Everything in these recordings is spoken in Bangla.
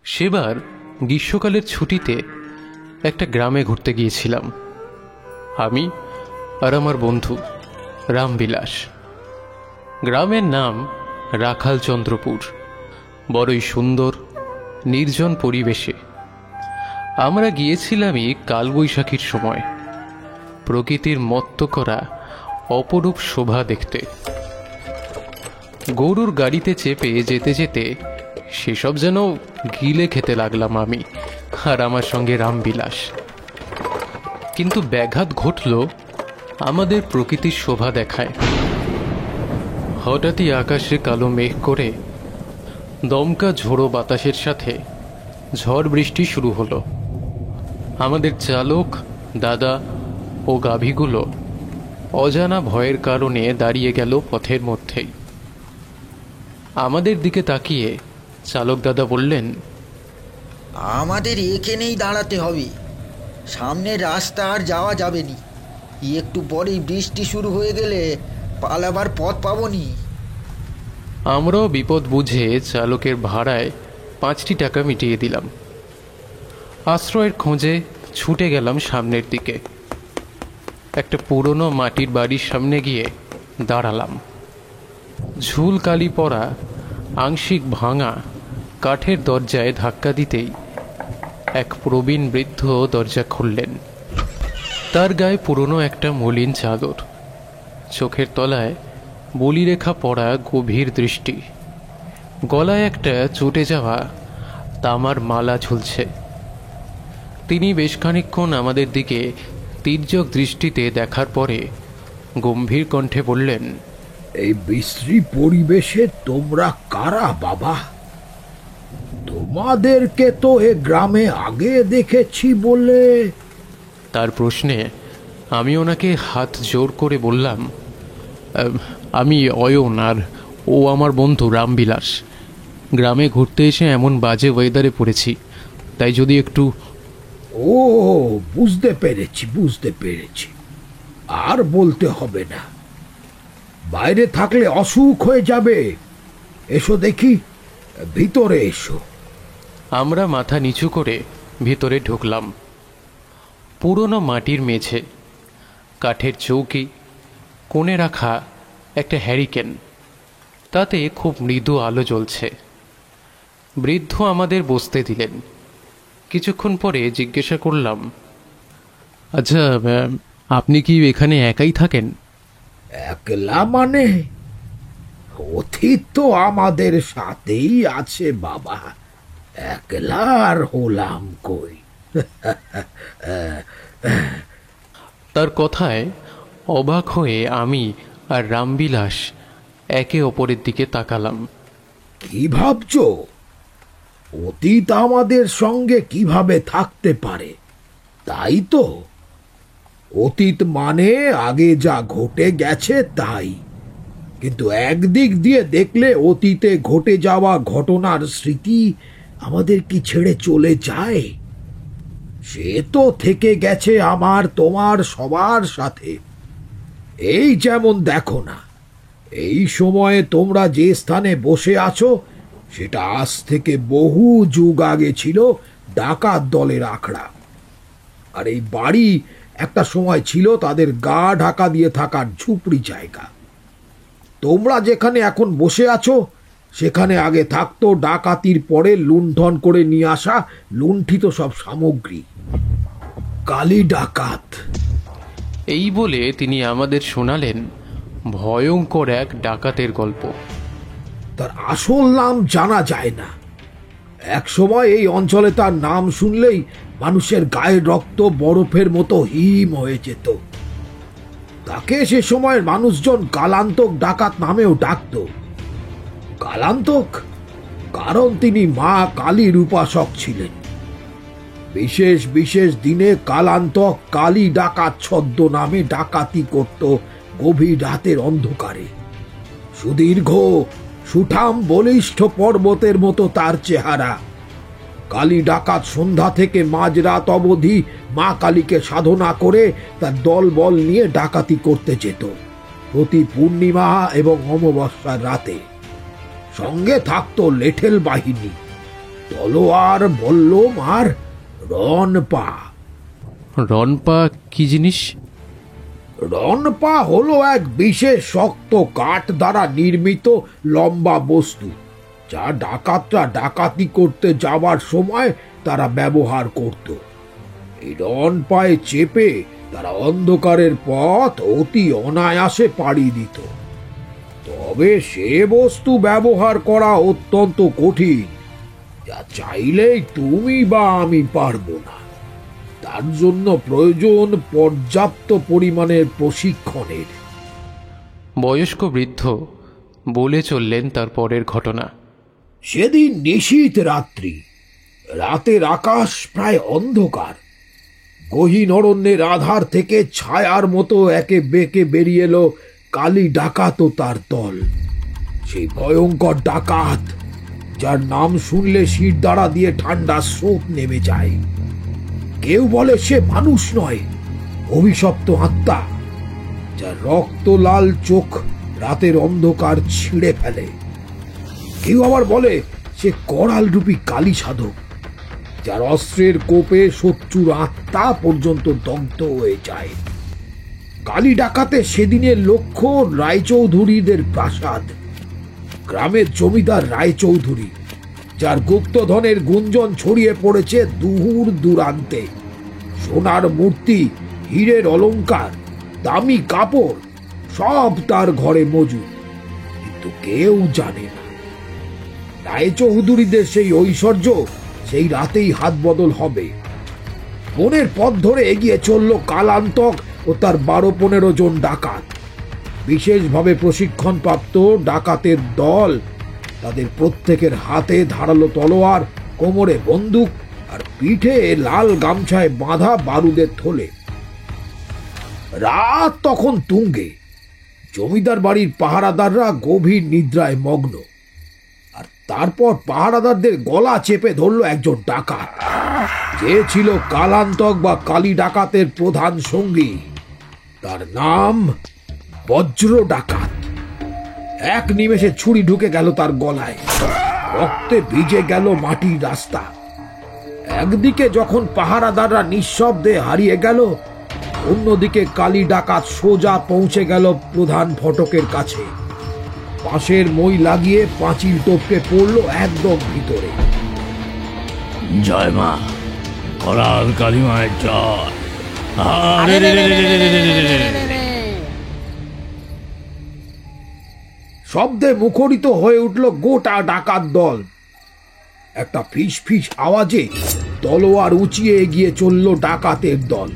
সেবার গ্রীষ্মকালের ছুটিতে একটা গ্রামে ঘুরতে গিয়েছিলাম, আমি আর আমার বন্ধু রামবিলাস। গ্রামের নাম রাখালচন্দ্রপুর। বড়ই সুন্দর নির্জন পরিবেশে। আমরা গিয়েছিলামই কালবৈশাখীর সময়, প্রকৃতির মত্ত করা অপরূপ শোভা দেখতে। গরুর গাড়িতে চেপে যেতে যেতে সেসব যেন গিলে খেতে লাগলাম আমি আর আমার সঙ্গে রামবিলাস। কিন্তু ব্যাঘাত ঘটল আমাদের প্রকৃতির শোভা দেখায়। হঠাৎই আকাশে কালো মেঘ করে দমকা ঝোড়ো বাতাসের সাথে ঝড় বৃষ্টি শুরু হলো। আমাদের চালক দাদা ও গাভীগুলো অজানা ভয়ের কারণে দাঁড়িয়ে গেল পথের মধ্যেই। আমাদের দিকে তাকিয়ে চালক দাদা বললেন, আমাদের এখানেই দাঁড়াতে হবে, সামনের রাস্তা আর যাওয়া যাবে নি। একটু পরেই বৃষ্টি শুরু হয়ে গেলে পালাবার পথ পাবনি। আমরাও বিপদ বুঝে চালকের ভাড়ায় 5টি টাকা মিটিয়ে দিলাম। আশ্রয়ের খোঁজে ছুটে গেলাম সামনের দিকে। একটা পুরনো মাটির বাড়ির সামনে গিয়ে দাঁড়ালাম। ঝুল কালি পড়া আংশিক ভাঙা কাঠের দরজায় ধাক্কা দিতেই এক প্রবীণ বৃদ্ধ দরজা খুললেন। তার গায়ে পুরনো একটা মলিন চাদর, চোখের তলায় বলিরেখা পড়া গভীর দৃষ্টি, গলায় একটা চটে যাওয়া তামার মালা ঝুলছে। তিনি বেশ খানিকক্ষণ আমাদের দিকে তির্যক দৃষ্টিতে দেখার পরে গম্ভীর কণ্ঠে বললেন, এই বিশ্রী পরিবেশে তোমরা কারা বাবা? তোমাদেরকে তো এ গ্রামে আগে দেখেছি বলে। তার প্রশ্নে আমি ওনাকে হাত জোর করে বললাম, আমি অয়ন আর ও আমার বন্ধু রামবিলাস। গ্রামে ঘুরতে এসে এমন বাজে ওয়েদারে পড়েছি, তাই যদি একটু। ও, বুঝতে পেরেছি। আর বলতে হবে না, বাইরে থাকলে অসুখ হয়ে যাবে। এসো দেখি, ভিতরে এসো। আমরা মাথা নিচু করে ভিতরে ঢুকলাম। পুরনো মাটির মেঝে, কাঠের চৌকি, কোণে রাখা একটা হ্যারিকেন, তাতে খুব মৃদু আলো জ্বলছে। বৃদ্ধ আমাদের বসতে দিলেন। কিছুক্ষণ পরে জিজ্ঞাসা করলাম, আচ্ছা, আপনি কি এখানে একাই থাকেন? একলা মানে? অতীত তো আমাদের সাথেই আছে বাবা, একলা আর হলাম কই। তার কথায় অবাক হয়ে আমি আর রামবিলাস একে অপরের দিকে তাকালাম। কি ভাবছো? অতীত আমাদের সঙ্গে কিভাবে থাকতে পারে, তাই তো? অতীত মানে আগে যা ঘটে গেছে তাই, কিন্তু একদিক দিয়ে দেখলে অতীতে ঘটে যাওয়া ঘটনার স্মৃতি আমাদের কি ছেড়ে চলে যায়? সে তো থেকে গেছে আমার তোমার সবার সাথে। এই যেমন দেখো না, এই সময়ে তোমরা যে স্থানে বসে আছো সেটা আজ থেকে বহু যুগ আগে ছিল ডাকাত দলের আখড়া। আর এই বাড়ি একটা সময় ছিল তাদের গা ঢাকা দিয়ে থাকার ঝুপড়ি জায়গা। তোমরা যেখানে এখন বসে আছো সেখানে আগে থাকতো ডাকাতির পরে লুণ্ঠন করে নিয়ে আসা লুণ্ঠিত সব সামগ্রী। কালী ডাকাত। এই বলে তিনি আমাদের শোনালেন ভয়ঙ্কর এক ডাকাতের গল্প। তার আসল নাম জানা যায় না। এক সময় এই অঞ্চলে তার নাম শুনলেই মানুষের গায়ের রক্ত বরফের মতো হিম হয়ে যেত। তাকে সে সময়ের মানুষজন কালান্তক ডাকাত নামেও ডাকত। কালান্তক কারণ তিনি মা কালীর উপাসক ছিলেন। বিশেষ বিশেষ দিনে কালান্তক কালী ডাকাত ছদ্ম নামে ডাকাতি করত গভীর রাতের অন্ধকারে। সুদীর্ঘ সুঠাম বলিষ্ঠ পর্বতের মতো তার চেহারা। কালী ডাকাত সন্ধ্যা থেকে মাঝরাত অবধি মা কালীকে সাধনা করে তার দলবল নিয়ে ডাকাতি করতে যেত প্রতি পূর্ণিমা এবং অমাবস্যার রাতে। সঙ্গে থাকতো লেঠেল বাহিনী। তলোয়ার, বল্লম আর রণপা। রনপা কি জিনিস? রণপা হলো এক বিশেষ শক্ত কাঠ দ্বারা নির্মিত লম্বা বস্তু, যা ডাকাতরা ডাকাতি করতে যাবার সময় তারা ব্যবহার করত। এই রণপায়ে চেপে তারা অন্ধকারের পথ অতি অনায়াসে পাড়ি দিত। তবে সে বস্তু ব্যবহার করা অত্যন্ত কঠিন, যা চাইলেই তুমি বা আমি পারবো না। তার জন্য প্রয়োজন পর্যাপ্ত পরিমাণের প্রশিক্ষণের। বয়স্ক বৃদ্ধ বলে চললেন তার পরের ঘটনা। সেদিন নিশীথ রাত্রি, রাতের আকাশ প্রায় অন্ধকার। গহীন অরণ্যের আধার থেকে ছায়ার মতো একে বেঁকে বেরিয়ে এলো কালী ডাকাত ও তার দল। সেই ভয়ঙ্কর ডাকাত, যার নাম শুনলে শির দাঁড়া দিয়ে ঠান্ডা স্রোত নেমে যায়। কেউ বলে সে মানুষ নয়, অভিশপ্ত আত্মা, যার রক্ত লাল চোখ রাতের অন্ধকার ছিঁড়ে ফেলে। কেউ আবার বলে সে করাল রূপী কালী সাধক, যার অস্ত্রের কোপে শত্রুর আত্মা পর্যন্ত দগ্ধ হয়ে যায়। কালী ডাকাতে সেদিনের লক্ষ্য রায়চৌধুরীদের প্রাসাদ। গ্রামের জমিদার রায়চৌধুরী, যার গুপ্তধনের গুঞ্জন ছড়িয়ে পড়েছে দূর দূরান্তে। সোনার মূর্তি, হীরের অলংকার, দামি কাপড় সব তার ঘরে মজুদ, কিন্তু কেউ জানে না রায়চৌধুরীদের সেই ঐশ্বর্য সেই রাতেই হাত বদল হবে। বনের পথ ধরে এগিয়ে চলল কালান্তক ও তার 12-15 জন ডাকাত। বিশেষভাবে প্রশিক্ষণপ্রাপ্ত ডাকাতের দল। তাদের প্রত্যেকের হাতে ধারালো তলোয়ার, কোমরে বন্দুক আর পিঠে লাল গামছায় বাঁধা বারুদের থলে। রাত তখন তুঙ্গে। জমিদার বাড়ির পাহারাদাররা গভীর নিদ্রায় মগ্ন। আর তারপর পাহারাদারদের গলা চেপে ধরল একজন ডাকাত, যে ছিল কালান্তক বা কালী ডাকাতের প্রধান সঙ্গী। তার নাম বজ্র ডাকাত। এক নিমেষে ছুরি ঢুকে গেল তার গলায়, রক্তে ভিজে গেল মাটির রাস্তা। একদিকে যখন পাহারাদাররা নিঃশব্দে হারিয়ে গেল, অন্যদিকে কালী ডাকাত সোজা পৌঁছে গেল প্রধান ফটকের কাছে। পাশের মই লাগিয়ে পাঁচিল টপকে পড়ল একদম ভিতরে। জয় মা, করাল কালী মায়ের জয়। শব্দে মুখরিত হয়ে উঠল গোটা ডাকাত দল। একটা ফিস ফিস আওয়াজে তলোয়ার উঁচিয়ে এগিয়ে চলল ডাকাতের দল।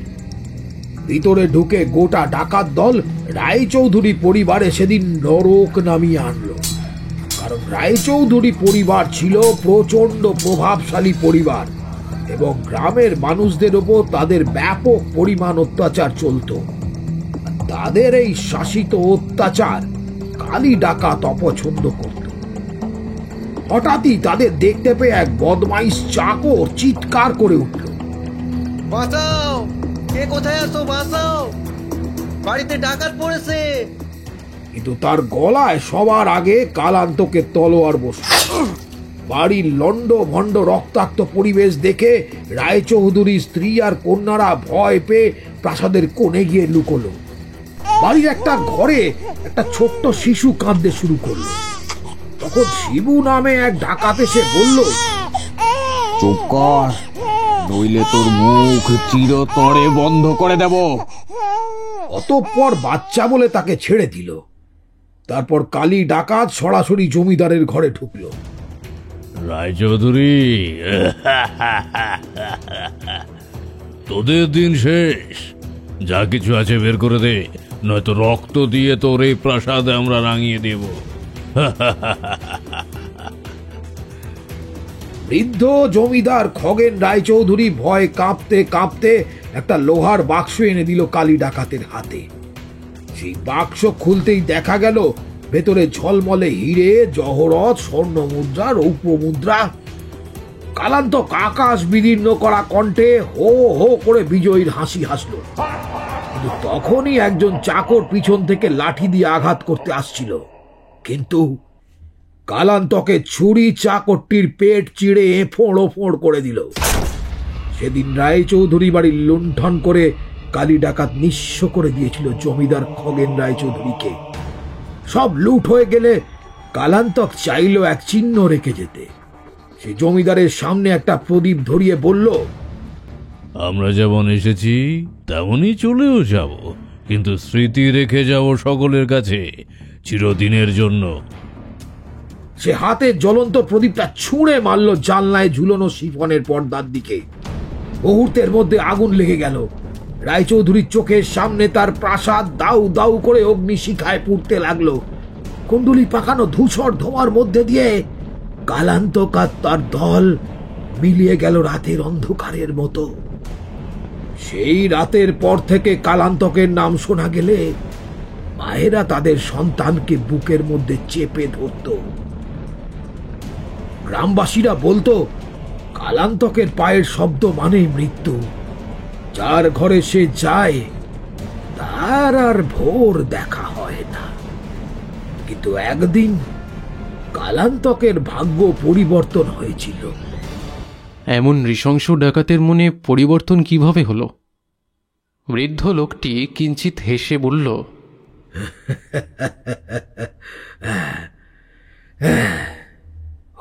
ভিতরে ঢুকে গোটা ডাকাত দল রায়চৌধুরী পরিবারে সেদিন নরক নামিয়ে আনলো। কারণ রায়চৌধুরী পরিবার ছিল প্রচন্ড প্রভাবশালী পরিবার এবং গ্রামের মানুষদের উপর তাদের ব্যাপক পরিমাণ অত্যাচার চলত। তাদের এই শাসিত অত্যাচার কালী ডাকাত অপছন্দ করত। হঠাৎই তাদের দেখতে পেয়ে এক বদমাইশ চাকর চিৎকার করে উঠল, বাঁচাও! কে কোথায় আছো? বাঁচাও! বাড়িতে ডাকাত পড়েছে। কিন্তু তার গলায় সবার আগে কালান্তকের তলোয়ার বসল। বাড়ির লন্ড ভণ্ড রক্তাক্ত পরিবেশ দেখে রায়চৌধুরীর স্ত্রী আর কন্যারা ভয় পেয়ে প্রাসাদের কোণে গিয়ে লুকোলো। বাড়ির একটা ঘরে একটা ছোট্ট শিশু কাঁদতে শুরু করলো। তখন শিবু নামে এক ডাকাত এসে বলল, চুপ কর, নইলে তোর মুখ চিরতরে বন্ধ করে দেব। অতঃপর বাচ্চা বলে তাকে ছেড়ে দিল। তারপর কালী ডাকাত সরাসরি জমিদারের ঘরে ঢুকলো। রায়চৌধুরী, তোদের দিন শেষ। যা কিছু আছে বের করে দে, নয়তো রক্ত দিয়ে তোর এই প্রাসাদ আমরা রাঙিয়ে দেব। বৃদ্ধ জমিদার খগেন রায়চৌধুরী ভয় কাঁপতে কাঁপতে একটা লোহার বাক্স এনে দিল কালী ডাকাতের হাতে। সেই বাক্স খুলতেই দেখা গেল ভেতরে ঝলমলে হিরে, জহরত, স্বর্ণ মুদ্রা, রৌপ্য মুদ্রা। কালান্তক আকাশ বিদীর্ণ করা কণ্ঠে হো হো করে বিজয়ীর হাসি হাসল। কিন্তু তখনই একজন চাকর পিছন থেকে লাঠি দিয়ে আঘাত করতে আসছিল। কিন্তু কালান্তকে ছুরি চাকরটির পেট চিড়ে এঁফোড় ওফোড় করে দিল। সেদিন রায়চৌধুরী বাড়ির লুণ্ঠন করে কালী ডাকাত নিঃস্ব করে দিয়েছিল জমিদার খগেন রায়চৌধুরীকে। সব লুট হয়ে গেলে কালান্তক চাইল এক চিহ্ন রেখে যেতে। সে জমিদারের সামনে একটা প্রদীপ ধরিয়ে বলল, আমরা যেমন এসেছি তেমনই চলেও যাব, কিন্তু স্মৃতি রেখে যাব সকলের কাছে চিরদিনের জন্য। সে হাতে জ্বলন্ত প্রদীপটা ছুঁড়ে মারল জানলায় ঝুলনো শিফনের পর্দার দিকে। মুহূর্তের মধ্যে আগুন লেগে গেল। রায়চৌধুরীর চোখের সামনে তার প্রাসাদ দাউ দাউ করে অগ্নিশিখায় পুড়তে লাগলো। কুণ্ডুলি পাকানো ধূসর ধোঁয়ার মধ্যে দিয়ে কালান্তক আর তার দল মিলিয়ে গেল রাতের অন্ধকারের মতো। সেই রাতের পর থেকে কালান্তকের নাম শোনা গেলে মায়েরা তাদের সন্তানকে বুকের মধ্যে চেপে ধরত। গ্রামবাসীরা বলতো, কালান্তকের পায়ের শব্দ মানেই মৃত্যু। যার ঘরে সে যায় তার আর ভোর দেখা হয় না। কিন্তু একদিন কালান্তকের ভাগ্য পরিবর্তন হয়েছিল। এমন নৃশংস ডাকাতের মনে পরিবর্তন কিভাবে হলো? বৃদ্ধ লোকটি কিঞ্চিত হেসে বলল,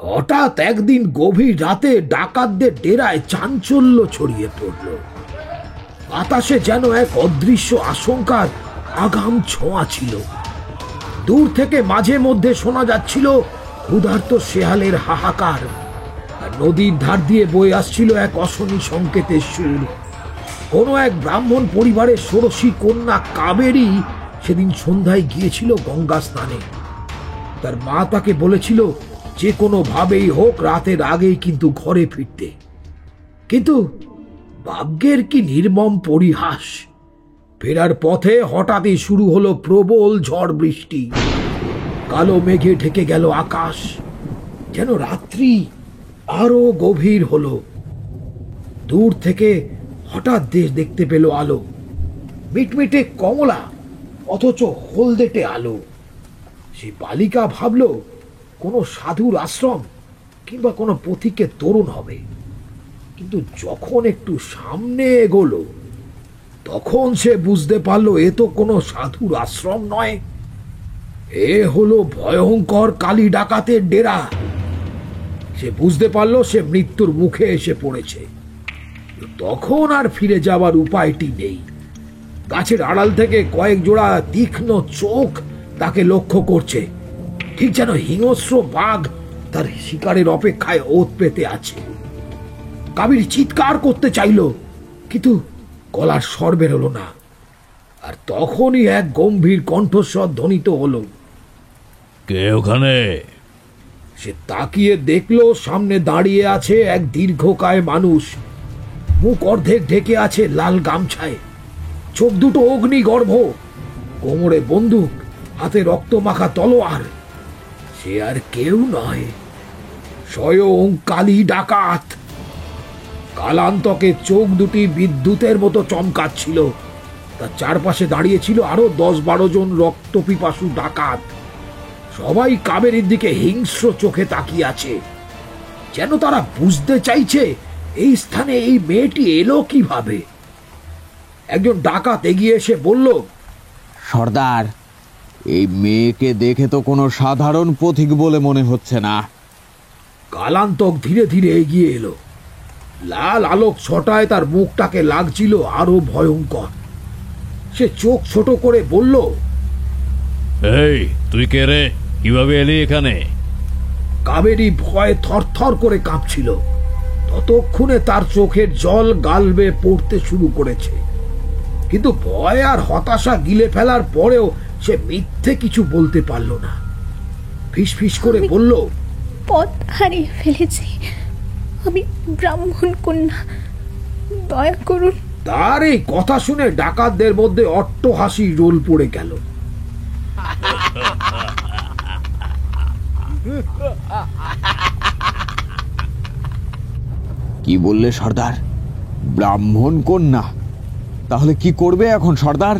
হঠাৎ একদিন গভীর রাতে ডাকাতদের ডেরায় চাঞ্চল্য ছড়িয়ে পড়ল। বাতাসে যেন এক অদৃশ্য আশঙ্কার আগাম ছোঁয়া ছিল। দূর থেকে মাঝে মধ্যে শোনা যাচ্ছিল ক্ষুধার্ত শেয়ালের হাহাকার, আর নদীর ধার দিয়ে বয়ে আসছিল এক অশনি সংকেতের সুর। কোনো এক ব্রাহ্মণ পরিবারের ষোড়শী কন্যা কাবেরী সেদিন সন্ধ্যায় গিয়েছিল গঙ্গা স্নানে। তার মা তাকে বলেছিল যে কোনো ভাবেই হোক রাতের আগেই কিন্তু ঘরে ফিরতে। কিন্তু ভাগ্যের কি নির্মম পরিহাস! ফেরার পথে হঠাৎই শুরু হলো প্রবল ঝড় বৃষ্টি। কালো মেঘে ঢেকে গেল আকাশ, যেন রাত্রি আরো গভীর হলো। দূর থেকে হঠাৎ দেশ দেখতে পেল আলো, মিটমিটে কমলা অথচ হলদেটে আলো। সে বালিকা ভাবল কোনো সাধুর আশ্রম কিংবা কোনো পথিকের তরুণ হবে। কিন্তু যখন একটু সামনে এগোলো তখন সে বুঝতে পারলো এ তো কোনো সাধুর আশ্রম নয়, এ হলো ভয়ঙ্কর কালী ডাকাতের ডেরা। সে বুঝতে পারলো সে মৃত্যুর মুখে এসে পড়েছে। তখন আর ফিরে যাবার উপায়টি নেই। গাছের আড়াল থেকে কয়েক জোড়া তীক্ষ্ণ চোখ তাকে লক্ষ্য করছে, ঠিক যেন হিংস্র বাঘ তার শিকারের অপেক্ষায় ওত পেতে আছে। কাবির চিৎকার করতে চাইল, কিন্তু গলার স্বর বেরোলো না। আর তখনই এক গম্ভীর কণ্ঠস্বর ধ্বনিত হলো, কে ওখানে? সে তাকিয়ে দেখলো সামনে দাঁড়িয়ে আছে এক দীর্ঘকায় মানুষ। মুখ অর্ধেক ঢেকে আছে লাল গামছায়, চোখ দুটো অগ্নিগর্ভ, কোমরে বন্দুক, হাতে রক্তমাখা তলোয়ার। সে আর কেউ নয়, স্বয়ং কালী ডাকাত। কালান্তকে চোখ দুটি বিদ্যুতের মতো চমকাচ্ছিল। তার চারপাশে দাঁড়িয়েছিল আরো 10-12 জন রক্তপিপাসু ডাকাত। সবাই কাবেরীর দিকে হিংস্র চোখে তাকিয়ে আছে, যেন তারা বুঝতে চাইছে এই স্থানে এই মেয়েটি এলো কিভাবে। একজন ডাকাত এগিয়ে এসে বলল, সর্দার, এই মেয়েকে দেখে তো কোনো সাধারণ পথিক বলে মনে হচ্ছে না। কালান্তক ধীরে ধীরে এগিয়ে এলো। লাল আলোক ছটায় তার মুখটাকে লাগছিল আরো ভয়ঙ্কর। সে চোখ ছোট করে বলল, এই তুই কে রে? কিভাবে এলি এখানে? কাবেরী ভয়ে থরথর করে কাঁপছিল। ততক্ষণে তার চোখের জল গাল বেয়ে পড়তে শুরু করেছে। কিন্তু ভয় আর হতাশা গিলে ফেলার পরেও সে মিথ্যে কিছু বলতে পারল না। ফিসফিস করে বলল, পথ হারিয়ে ফেলেছি, আমি ব্রাহ্মণ কন্যা, দয়া করুন। তার এই কথা শুনে ডাকাতদের মধ্যে অট্টহাসি রোল পড়ে গেল। কি বললে সর্দার? ব্রাহ্মণ কন্যা? তাহলে কি করবে এখন সর্দার?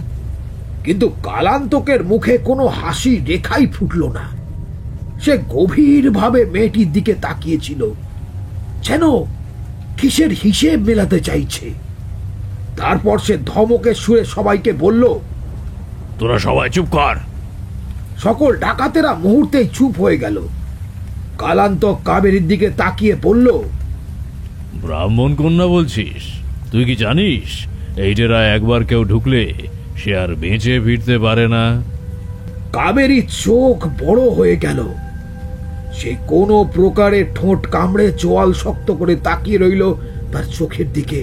কিন্তু কালান্তকের মুখে কোনো হাসি রেখাই ফুটল না। সে গভীরভাবে মেয়েটির দিকে তাকিয়েছিল, যেন কিসের হিসেব মেলাতে চাইছে। তারপর সে ধমকের সুরে সবাইকে বলল, তোরা সবাই চুপ কর। সকল ডাকাতেরা মুহূর্তেই চুপ হয়ে গেল। কালান্তক কাবেরীর দিকে তাকিয়ে বলল, ব্রাহ্মণ কন্যা বলছিস? তুই কি জানিস এই ডেরা একবার কেউ ঢুকলে সে আর বেঁচে ফিরতে পারে না? কাবেরীর চোখ বড় হয়ে গেল। সে কোনো প্রকারে ঠোঁট কামড়ে চোয়াল শক্ত করে তাকিয়ে রইল তার চোখের দিকে।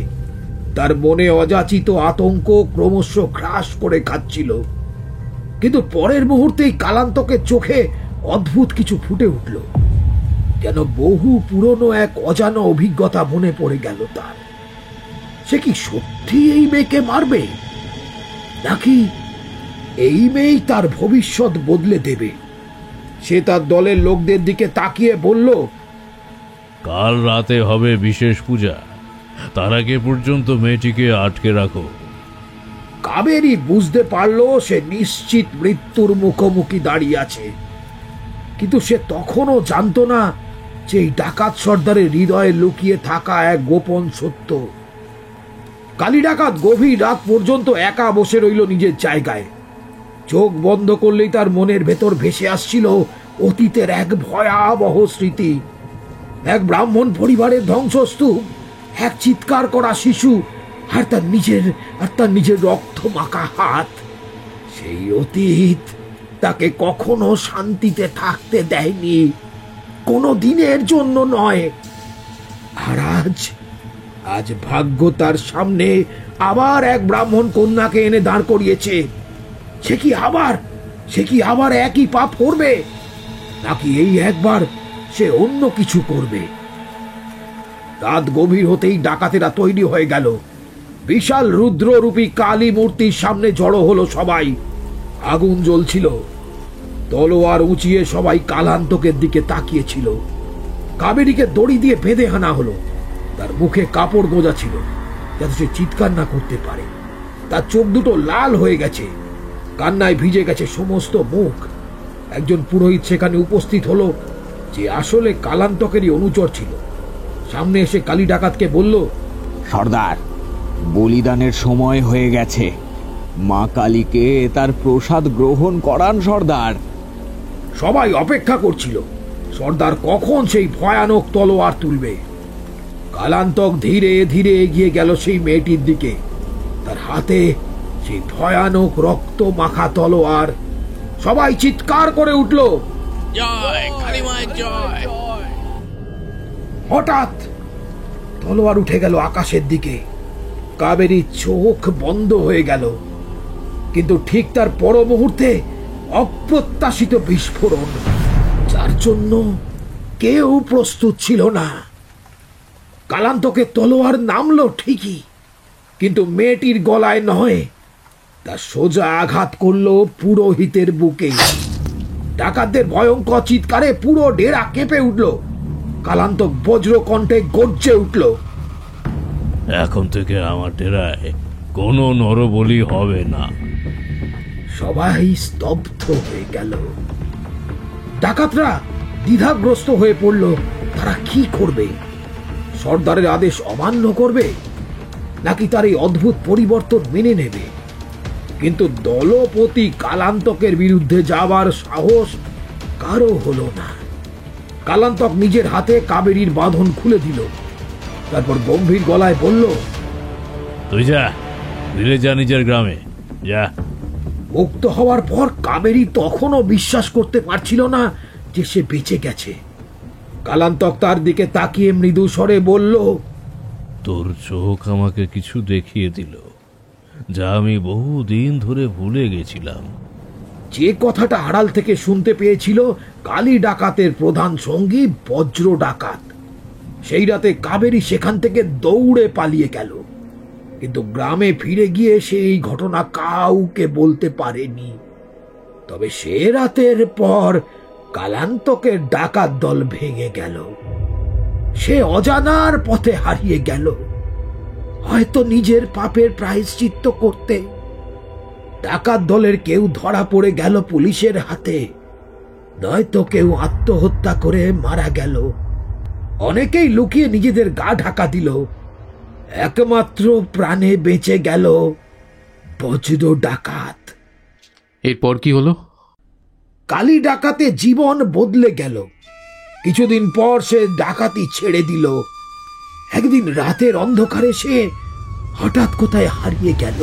তার মনে অযাচিত আতঙ্ক ক্রমশ গ্রাস করে খাচ্ছিল। কিন্তু পরের মুহূর্তেই কালান্তকের চোখে অদ্ভুত কিছু ফুটে উঠল, যেন বহু পুরনো এক অজানা অভিজ্ঞতা মনে পড়ে গেল তার। সে কি সত্যি এই মেয়েকে মারবে, নাকি এই মেয়েই তার ভবিষ্যৎ বদলে দেবে? সে তার দলের লোকদের দিকে তাকিয়ে বলল, কাল রাতে হবে বিশেষ পূজা, তার আগে পর্যন্ত মেয়েটিকে আটকে রাখো। কাবেরী বুঝতে পারল সে নিশ্চিত মৃত্যুর মুখোমুখি দাঁড়িয়ে আছে, কিন্তু সে তখনও জানত না যে এই ডাকাত সর্দারের হৃদয়ে লুকিয়ে থাকা এক গোপন সত্য। কালী ডাকাত গভীর রাত পর্যন্ত একা বসে রইল নিজের জায়গায়। চোখ বন্ধ করলেই তার মনের ভেতর ভেসে আসছিল অতীতের এক ভয়াবহ স্মৃতি। এক ব্রাহ্মণ পরিবারের ধ্বংসস্তূপ, এক চিৎকার করা শিশু, আর তার নিজের রক্ত মাখা হাত। সেই অতীত তাকে কখনো শান্তিতে থাকতে দেয়নি, কোনো দিনের জন্য নয়। আর আজ ভাগ্য তার সামনে আবার এক ব্রাহ্মণ কন্যাকে এনে দাঁড় করিয়েছে। সে কি আবার একই পাপ করবে, নাকি এই একবার সে অন্য কিছু করবে? রাত গভীর হতেই ডাকাতেরা তৈরি হয়ে গেল। বিশাল রুদ্ররূপী কালী মূর্তির সামনে জড়ো হলো সবাই। আগুন জ্বলছিল, তলোয়ার উঁচিয়ে সবাই কালান্তকের দিকে তাকিয়েছিল। কাবেরীকে দড়ি দিয়ে বেঁধে আনা হলো। তার মুখে কাপড় গোঁজা ছিল, যাতে সে চিৎকার না করতে পারে। তার চোখ দুটো লাল হয়ে গেছে, কান্নায় ভিজে গেছে সমস্ত মুখ। একজন পুরোহিত সেখানে উপস্থিত হলো, যে আসলে কালান্তকেরই অনুচর ছিল। সামনে এসে কালী ডাকাতকে বলল, সর্দার, বলিদানের সময় হয়ে গেছে। মা কালীকে তার প্রসাদ গ্রহণ করান সর্দার। সবাই অপেক্ষা করছিল সর্দার কখন সেই ভয়ানক তলোয়ার তুলবে। কালান্তক ধীরে ধীরে এগিয়ে গেল সেই মেয়েটির দিকে। তার হাতে সেই ভয়ানক রক্ত মাখা তলোয়ার। সবাই চিৎকার করে উঠল, জয় কালী মায়ের জয়। হঠাৎ তলোয়ার উঠে গেল আকাশের দিকে। কাবেরীর চোখ বন্ধ হয়ে গেল, কিন্তু ঠিক তার পর মুহূর্তে অপ্রত্যাশিত বিস্ফোরণ, যার জন্য কেউ প্রস্তুত ছিল না। কালান্তকে তলোয়ার নামলো ঠিকই, কিন্তু মেয়েটির গলায় নয়, তার সোজা আঘাত করলো পুরোহিতের বুকে। ডাকাতদের ভয়ঙ্কর চিৎকারে পুরো ডেরা কেঁপে উঠল। কালান্তক বজ্র কণ্ঠে গর্জে উঠল, এখন থেকে আমার ডেরায় কোনো নরবলি হবে না। সবাই স্তব্ধ হয়ে গেল। ডাকাতরা দ্বিধাগ্রস্ত হয়ে পড়ল, তারা কি করবে? সর্দারের আদেশ অমান্য করবে, নাকি তার এই অদ্ভুত পরিবর্তন মেনে নেবে? কিন্তু দলপতি কালান্তকের বিরুদ্ধে যাবার সাহস কারো হলো না। কালান্তক নিজের হাতে কাবেরীর বাঁধন খুলে দিল, তারপর গম্ভীর গলায় বলল, তুই যা, ফিরে যা নিজের গ্রামে যা। মুক্ত হওয়ার পর কাবেরী তখনও বিশ্বাস করতে পারছিল না যে সে বেঁচে গেছে। কালান্তক তার দিকে তাকিয়ে মৃদু স্বরে বলল, তোর চোখ আমাকে কিছু দেখিয়ে দিল, যা আমি বহুদিন ধরে ভুলে গেছিলাম। যে কথাটা আড়াল থেকে শুনতে পেয়েছিল কালী ডাকাতের প্রধান সঙ্গী বজ্র ডাকাত। সেই রাতে কাবেরী সেখান থেকে দৌড়ে পালিয়ে গেল, কিন্তু গ্রামে ফিরে গিয়ে সে এই ঘটনা কাউকে বলতে পারেনি। তবে সে রাতের পর কালান্তকের ডাকাত দল ভেঙে গেল। সে অজানার পথে হারিয়ে গেল, হয়তো নিজের পাপের প্রায়শ্চিত্ত করতে। ডাকাত দলের কেউ ধরা পড়ে গেল পুলিশের হাতে, নয়তো কেউ আত্মহত্যা করে মারা গেল। অনেকেই লুকিয়ে নিজেদের গা ঢাকা দিল। একমাত্র প্রাণে বেঁচে গেল বজ্র ডাকাত। এরপর কি হলো? কালী ডাকাতে জীবন বদলে গেল। কিছুদিন পর সে ডাকাতি ছেড়ে দিল। একদিন রাতের অন্ধকারে সে হঠাৎ কোথায় হারিয়ে গেল।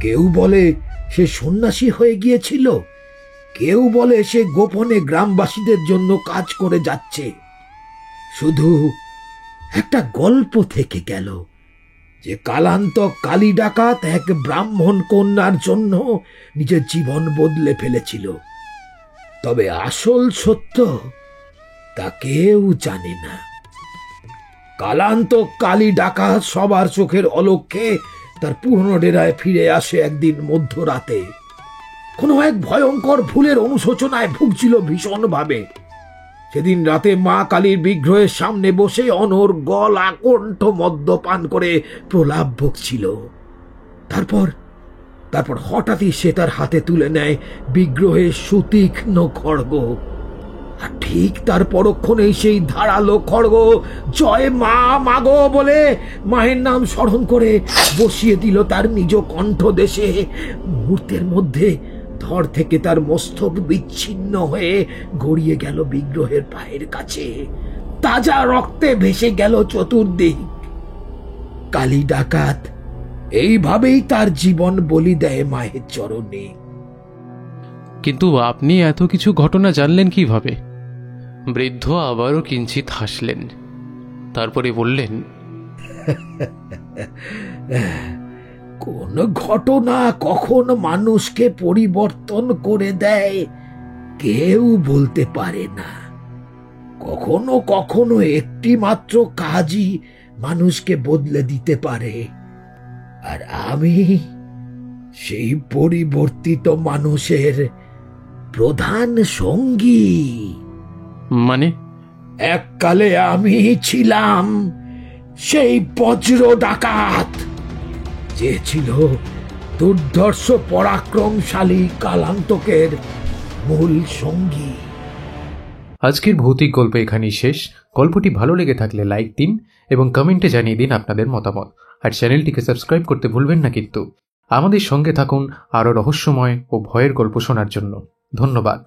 কেউ বলে সে সন্ন্যাসী হয়ে গিয়েছিল, কেউ বলে সে গোপনে গ্রামবাসীদের জন্য কাজ করে যাচ্ছে। শুধু একটা গল্প থেকে গেল যে কালান্তক কালী ডাকাত এক ব্রাহ্মণ কন্যার জন্য নিজের জীবন বদলে ফেলেছিল। তবে আসল সত্য তা কেউ জানে না। কালান্তক কালী ডাকাত সবার চোখের অলক্ষ্যে তার পুরনো ডেরায় ফিরে আসে একদিন মধ্যরাতে। কোনো এক ভয়ঙ্কর ভুলের অনুশোচনায় ভুগছিল ভীষণভাবে। সেদিন রাতে মা কালীর বিগ্রহের সামনে বসে অনর গলা কণ্ঠ মদ্যপান করে প্রলাপ বকছিল। তারপর হঠাৎই সে তার হাতে তুলে নেয় বিগ্রহের সুতীক্ষ্ণ খড়গ। আর ঠিক তার পরক্ষণেই সেই ধারালো খড়গ জয় মা মাগো বলে মায়ের নাম স্মরণ করে বসিয়ে দিল তার নিজ কণ্ঠদেশে। মুহূর্তের মধ্যে ধর থেকে তার মস্তক বিচ্ছিন্ন হয়ে গড়িয়ে গেল বিগ্রহের পায়ের কাছে। তাজা রক্তে ভেসে গেল চতুর্দিক। কালী ডাকাত এইভাবেই তার জীবন বলি দেয় মায়ের চরণে। কিন্তু আপনি এত কিছু ঘটনা জানলেন কিভাবে? বৃদ্ধ আবারও কিঞ্চিত হাসলেন, তারপরে বললেন, কোন ঘটনা কখন মানুষকে পরিবর্তন করে দেয় কেউ বলতে পারে না। কখনো কখনো একটি মাত্র কাজই মানুষকে বদলে দিতে পারে। আর আমি সেই পরিবর্তিত মানুষের প্রধান সঙ্গী। মানে? এককালে আমি ছিলাম সেই বজ্র ডাকাত, যে ছিল দুর্ধর্ষ পরাক্রমশালী কালান্তকের মূল সঙ্গী। আজকের ভৌতিক গল্প এখানেই শেষ। গল্পটি ভালো লেগে থাকলে লাইক দিন এবং কমেন্টে জানিয়ে দিন আপনাদের মতামত। আর চ্যানেলটিকে সাবস্ক্রাইব করতে ভুলবেন না কিন্তু। আমাদের সঙ্গে থাকুন আরও রহস্যময় ও ভয়ের গল্প শোনার জন্য। ধন্যবাদ।